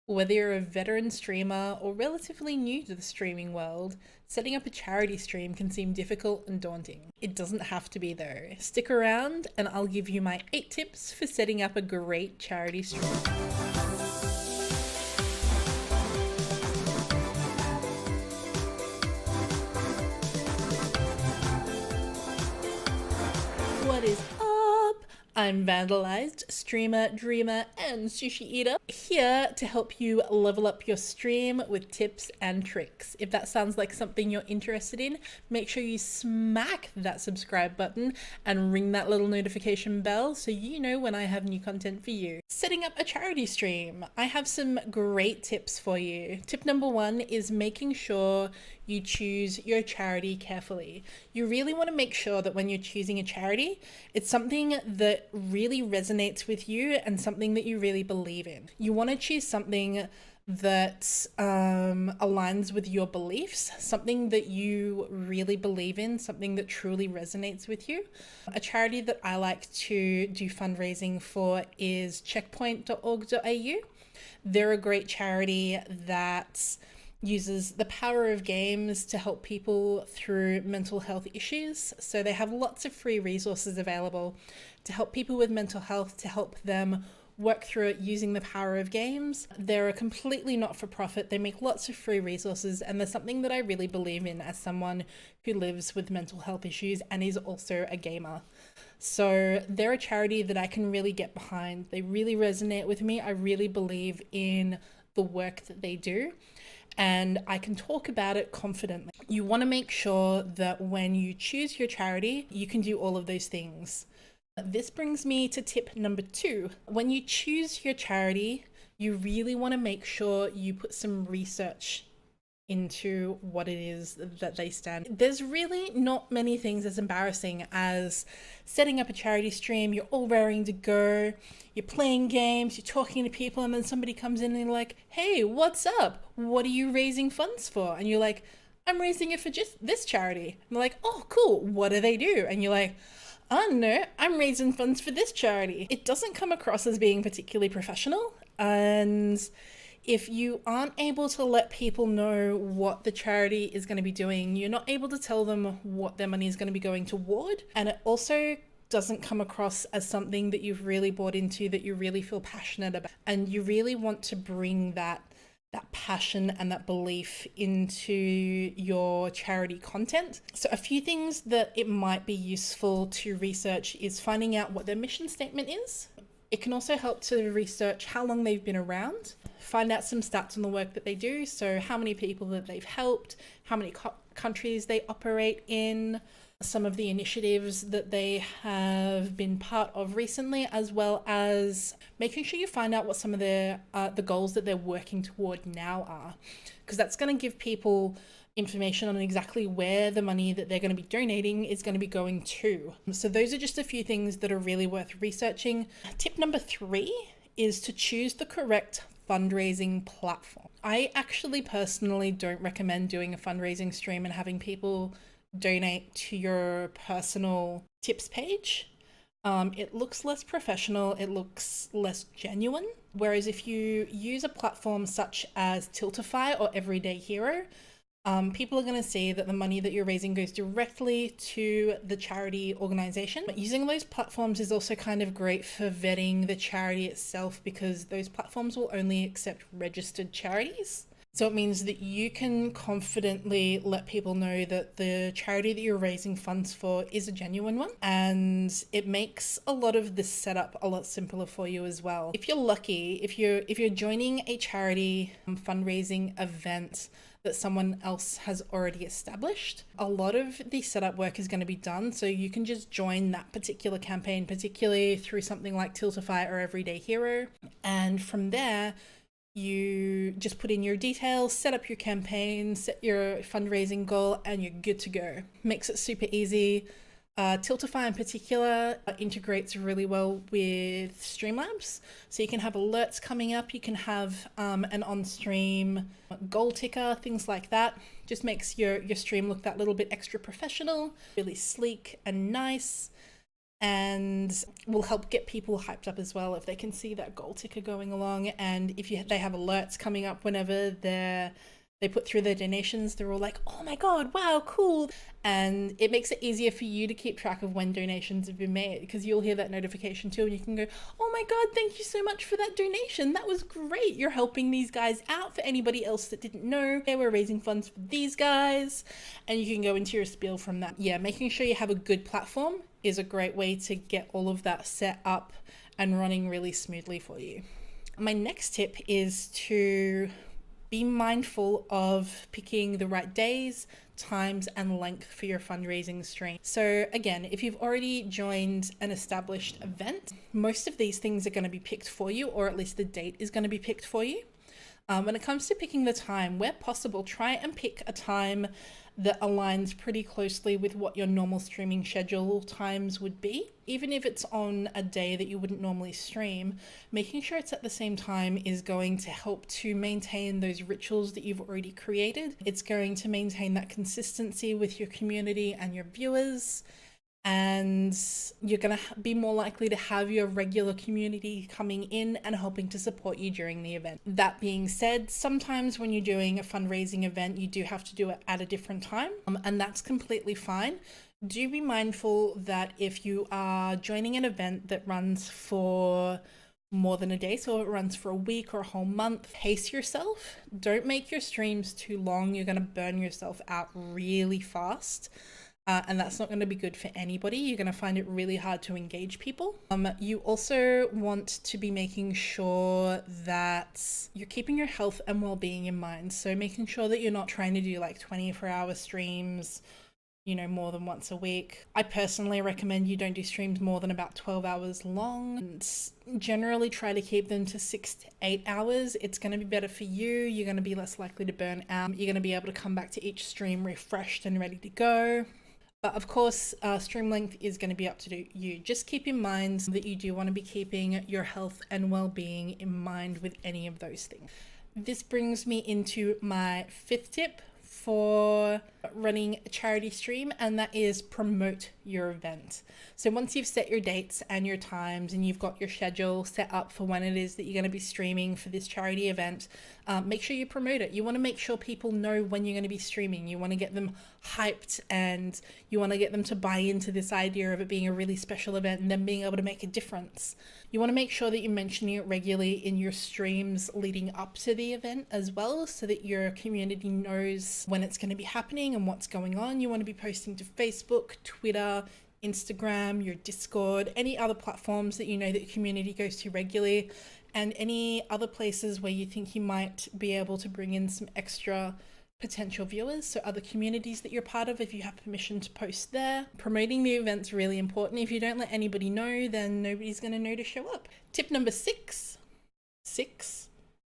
Whether you're a veteran streamer or relatively new to the streaming world, setting up a charity stream can seem difficult and daunting. It doesn't have to be though. Stick around and I'll give you my 8 tips for setting up a great charity stream. What is up? I'm Vandalized, streamer, dreamer, and sushi eater, here to help you level up your stream with tips and tricks. If that sounds like something you're interested in, make sure you smack that subscribe button and ring that little notification bell so you know when I have new content for you. Setting up a charity stream. I have some great tips for you. Tip number 1 is making sure you choose your charity carefully. You really want to make sure that when you're choosing a charity, it's something that really resonates with you and something that you really believe in. You want to choose something that aligns with your beliefs, something that you really believe in, something that truly resonates with you. A charity that I like to do fundraising for is checkpoint.org.au. They're a great charity that uses the power of games to help people through mental health issues. So they have lots of free resources available to help people with mental health, to help them work through it using the power of games. They're a completely not-for-profit. They make lots of free resources, and they're something that I really believe in as someone who lives with mental health issues and is also a gamer. So they're a charity that I can really get behind. They really resonate with me. I really believe in the work that they do, and I can talk about it confidently. You want to make sure that when you choose your charity, you can do all of those things. This brings me to tip number 2. When you choose your charity, you really want to make sure you put some research into what it is that they stand. There's really not many things as embarrassing as setting up a charity stream. You're all raring to go, you're playing games, you're talking to people, and then somebody comes in and they're like, hey, what's up? What are you raising funds for? And you're like, I'm raising it for just this charity. And they're like, oh, cool, what do they do? And you're like, oh no, I'm raising funds for this charity. It doesn't come across as being particularly professional, and if you aren't able to let people know what the charity is going to be doing, you're not able to tell them what their money is going to be going toward. And it also doesn't come across as something that you've really bought into, that you really feel passionate about. And you really want to bring that passion and that belief into your charity content. So a few things that it might be useful to research is finding out what their mission statement is. It can also help to research how long they've been around, find out some stats on the work that they do. So how many people that they've helped, how many countries they operate in, some of the initiatives that they have been part of recently, as well as making sure you find out what some of the goals that they're working toward now are, because that's going to give people information on exactly where the money that they're going to be donating is going to be going to. So those are just a few things that are really worth researching. Tip number 3 is to choose the correct fundraising platform. I actually personally don't recommend doing a fundraising stream and having people donate to your personal tips page. It looks less professional, it looks less genuine. Whereas if you use a platform such as Tiltify or Everyday Hero, people are going to see that the money that you're raising goes directly to the charity organization. But using those platforms is also kind of great for vetting the charity itself, because those platforms will only accept registered charities. So it means that you can confidently let people know that the charity that you're raising funds for is a genuine one, and it makes a lot of this setup a lot simpler for you as well. If you're lucky, if you're joining a charity fundraising event that someone else has already established, a lot of the setup work is going to be done, so you can just join that particular campaign, particularly through something like Tiltify or Everyday Hero, and from there you just put in your details, set up your campaign, set your fundraising goal, and you're good to go. Makes it super easy. Tiltify in particular integrates really well with Streamlabs. So you can have alerts coming up, you can have an on-stream goal ticker, things like that. Just makes your stream look that little bit extra professional, really sleek and nice. and will help get people hyped up as well if they can see that goal ticker going along. And if they have alerts coming up whenever they put through their donations, they're all like, oh my god, wow, cool. And it makes it easier for you to keep track of when donations have been made, because you'll hear that notification too, and you can go, oh my god, thank you so much for that donation, that was great, you're helping these guys out. For anybody else that didn't know, they were raising funds for these guys, and you can go into your spiel from that. Yeah, making sure you have a good platform is a great way to get all of that set up and running really smoothly for you. My next tip is to be mindful of picking the right days, times, and length for your fundraising stream. So again, if you've already joined an established event, most of these things are going to be picked for you, or at least the date is going to be picked for you. When it comes to picking the time, where possible, try and pick a time that aligns pretty closely with what your normal streaming schedule times would be. Even if it's on a day that you wouldn't normally stream, making sure it's at the same time is going to help to maintain those rituals that you've already created. It's going to maintain that consistency with your community and your viewers, and you're going to be more likely to have your regular community coming in and helping to support you during the event. That being said, sometimes when you're doing a fundraising event, you do have to do it at a different time, and that's completely fine. Do be mindful that if you are joining an event that runs for more than a day, so it runs for a week or a whole month, pace yourself. Don't make your streams too long. You're going to burn yourself out really fast. And that's not going to be good for anybody. You're going to find it really hard to engage people. You also want to be making sure that you're keeping your health and well-being in mind. So making sure that you're not trying to do like 24-hour streams, you know, more than once a week. I personally recommend you don't do streams more than about 12 hours long, and generally try to keep them to 6 to 8 hours. It's going to be better for you. You're going to be less likely to burn out. You're going to be able to come back to each stream refreshed and ready to go. But of course, stream length is going to be up to you. Just keep in mind that you do want to be keeping your health and well-being in mind with any of those things. This brings me into my fifth tip for running a charity stream, and that is promote your event. So once you've set your dates and your times and you've got your schedule set up for when it is that you're going to be streaming for this charity event, make sure you promote it. You want to make sure people know when you're going to be streaming. You want to get them hyped, and you want to get them to buy into this idea of it being a really special event and them being able to make a difference. You want to make sure that you're mentioning it regularly in your streams leading up to the event as well, so that your community knows when it's going to be happening and what's going on. You want to be posting to Facebook, Twitter, Instagram, your Discord, any other platforms that you know that your community goes to regularly, and any other places where you think you might be able to bring in some extra potential viewers, so other communities that you're part of, if you have permission to post there. Promoting the event's really important. If you don't let anybody know, then nobody's going to know to show up. Tip number six,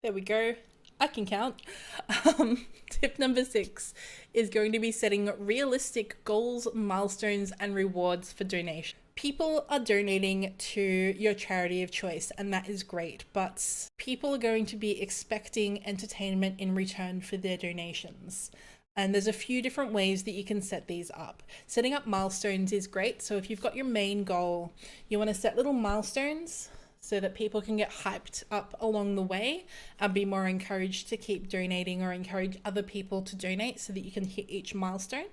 there we go, I can count. Tip number 6 is going to be setting realistic goals, milestones, and rewards for donation. People are donating to your charity of choice, and that is great, but people are going to be expecting entertainment in return for their donations. And there's a few different ways that you can set these up. Setting up milestones is great. So if you've got your main goal, you want to set little milestones so that people can get hyped up along the way and be more encouraged to keep donating, or encourage other people to donate so that you can hit each milestone.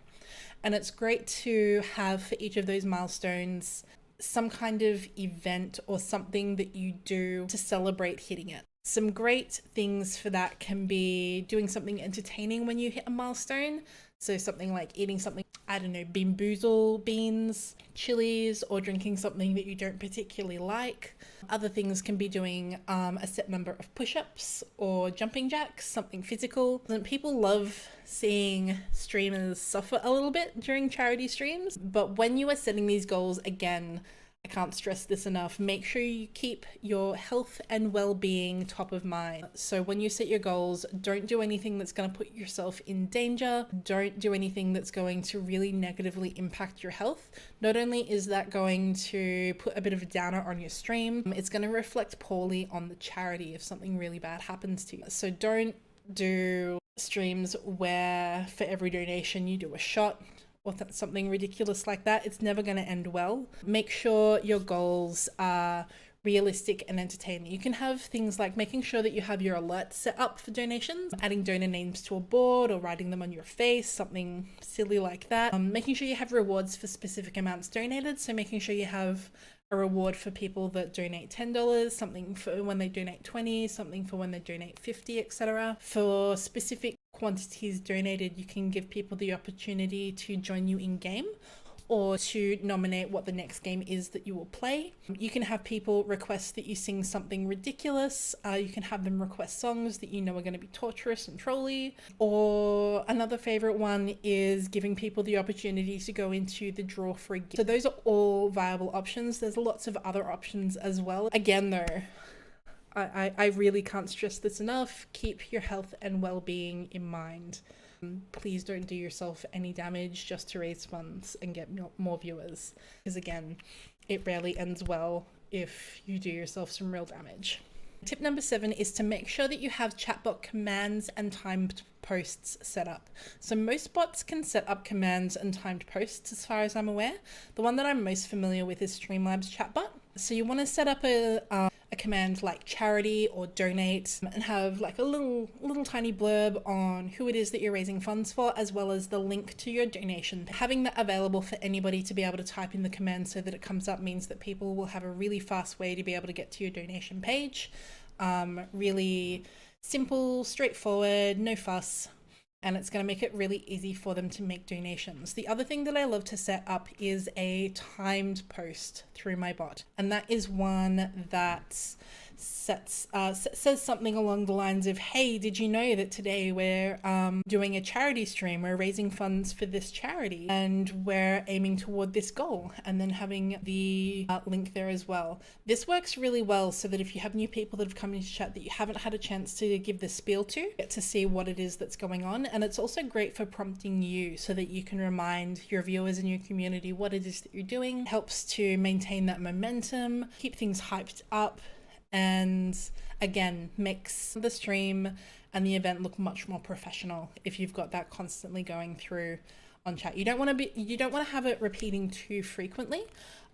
And it's great to have for each of those milestones some kind of event or something that you do to celebrate hitting it. Some great things for that can be doing something entertaining when you hit a milestone. So something like eating something, I don't know, Bean Boozle beans, chilies, or drinking something that you don't particularly like. Other things can be doing a set number of push-ups or jumping jacks, something physical. And people love seeing streamers suffer a little bit during charity streams. But when you are setting these goals, again, I can't stress this enough, make sure you keep your health and well-being top of mind. So when you set your goals, don't do anything that's going to put yourself in danger. Don't do anything that's going to really negatively impact your health. Not only is that going to put a bit of a downer on your stream, it's going to reflect poorly on the charity if something really bad happens to you. So don't do streams where for every donation you do a shot, or something ridiculous like that, it's never going to end well. Make sure your goals are realistic and entertaining. You can have things like making sure that you have your alerts set up for donations, adding donor names to a board or writing them on your face, something silly like that. Making sure you have rewards for specific amounts donated, so making sure you have a reward for people that donate $10, something for when they donate 20, something for when they donate 50, etc. For specific quantities donated, you can give people the opportunity to join you in game or to nominate what the next game is that you will play. You can have people request that you sing something ridiculous. You can have them request songs that you know are going to be torturous and trolly. Or another favorite one is giving people the opportunity to go into the draw for a gift. So those are all viable options. There's lots of other options as well. Again though, I really can't stress this enough. Keep your health and well-being in mind. Please don't do yourself any damage just to raise funds and get more viewers, because again, it rarely ends well if you do yourself some real damage. Tip number 7 is to make sure that you have chatbot commands and timed posts set up. So most bots can set up commands and timed posts as far as I'm aware. The one that I'm most familiar with is Streamlabs chatbot. So you want to set up a command like charity or donate and have like a little tiny blurb on who it is that you're raising funds for, as well as the link to your donation. Having that available for anybody to be able to type in the command so that it comes up means that people will have a really fast way to be able to get to your donation page. Really simple, straightforward, no fuss, and it's going to make it really easy for them to make donations. The other thing that I love to set up is a timed post through my bot, and that is one that says something along the lines of, hey, did you know that today we're doing a charity stream, we're raising funds for this charity and we're aiming toward this goal, and then having the link there as well. This works really well so that if you have new people that have come into chat that you haven't had a chance to give the spiel to, get to see what it is that's going on. And it's also great for prompting you so that you can remind your viewers and your community what it is that you're doing. It helps to maintain that momentum, keep things hyped up, and again, makes the stream and the event look much more professional if you've got that constantly going through on chat. You don't want to have it repeating too frequently.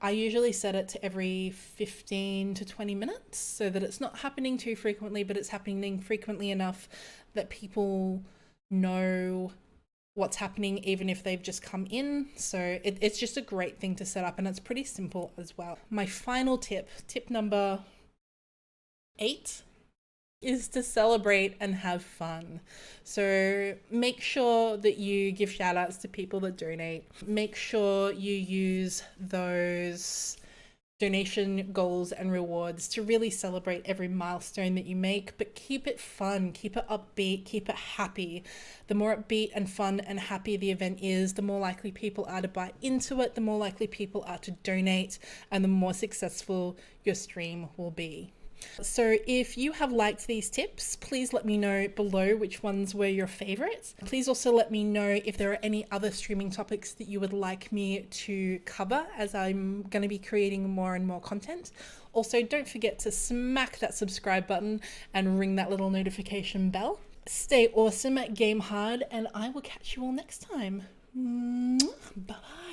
I usually set it to every 15 to 20 minutes so that it's not happening too frequently, but it's happening frequently enough that people know what's happening even if they've just come in. So it's just a great thing to set up, and it's pretty simple as well. My final tip number 8, is to celebrate and have fun. So make sure that you give shout outs to people that donate. Make sure you use those donation goals and rewards to really celebrate every milestone that you make, but keep it fun, keep it upbeat, keep it happy. The more upbeat and fun and happy the event is, the more likely people are to buy into it, the more likely people are to donate, and the more successful your stream will be. So if you have liked these tips, please let me know below which ones were your favorites. Please also let me know if there are any other streaming topics that you would like me to cover, as I'm going to be creating more and more content. Also, don't forget to smack that subscribe button and ring that little notification bell. Stay awesome, game hard, and I will catch you all next time. Bye-bye.